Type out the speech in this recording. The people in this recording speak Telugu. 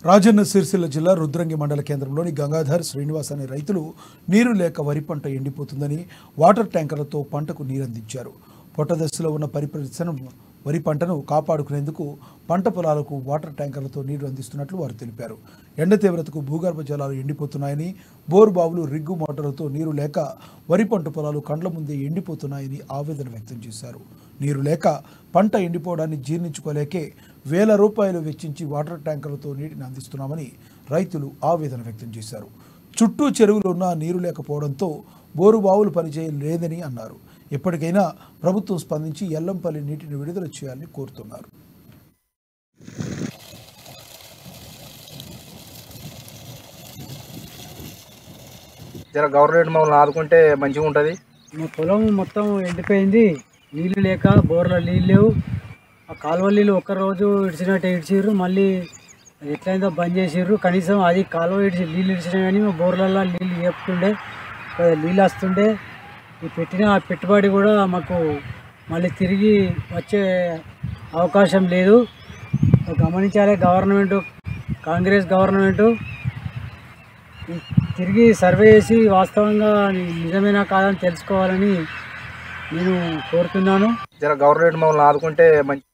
రాజన్న సిరిసిల్ల జిల్లా రుద్రంగి మండల కేంద్రంలోని గంగాధర్ శ్రీనివాస్ అనే రైతులు నీరు లేక వరి పంట ఎండిపోతుందని వాటర్ ట్యాంకర్లతో పంటకు నీరందించారు. పొట్ట దశలో ఉన్న వరి పంటను కాపాడుకునేందుకు పంట పొలాలకు వాటర్ ట్యాంకర్లతో నీరు అందిస్తున్నట్లు వారు తెలిపారు. ఎండ తీవ్రతకు భూగర్భ జలాలు ఎండిపోతున్నాయని, బోరు బావులు రిగ్గు మోటార్లతో నీరు లేక వరి పంట పొలాలు కండ్ల ముందే ఎండిపోతున్నాయని ఆవేదన వ్యక్తం చేశారు. నీరు లేక పంట ఎండిపోవడాన్ని జీర్ణించుకోలేకే వేల రూపాయలు వెచ్చించి వాటర్ ట్యాంకర్లతో నీటిని అందిస్తున్నామని రైతులు ఆవేదన వ్యక్తం చేశారు. చుట్టూ చెరువులు ఉన్నా నీరు లేకపోవడంతో బోరు బావులు పనిచేయలేదని అన్నారు. ఎప్పటికైనా ప్రభుత్వం స్పందించి ఎల్లంపల్లి నీటిని విడుదల చేయాలని కోరుతున్నారు. గవర్నమెంట్ మమ్మల్ని ఆదుకుంటే మంచిగా ఉంటుంది. మా పొలం మొత్తం ఎండిపోయింది, నీళ్ళు లేక బోర్లో నీళ్ళు లేవు. ఆ కాలువ నీళ్ళు ఒక్కరోజు ఇడిచినట్టు ఇడిచిర్రు, మళ్ళీ అది ఎట్లయిందో బంద్ చేసిర్రు. కనీసం అది కాలువ నీళ్ళు ఇడిచినా కానీ మా బోర్లలో నీళ్ళు చెప్తుండే, నీళ్ళు వస్తుండే. ఈ పెట్టిన పెట్టుబడి కూడా మాకు మళ్ళీ తిరిగి వచ్చే అవకాశం లేదు. గమనించాలి గవర్నమెంటు, కాంగ్రెస్ గవర్నమెంటు తిరిగి సర్వే చేసి వాస్తవంగా నిజమేనా కాదని తెలుసుకోవాలని నేను కోరుతున్నాను. గవర్నమెంట్ మమ్మల్ని ఆదుకుంటే మంచి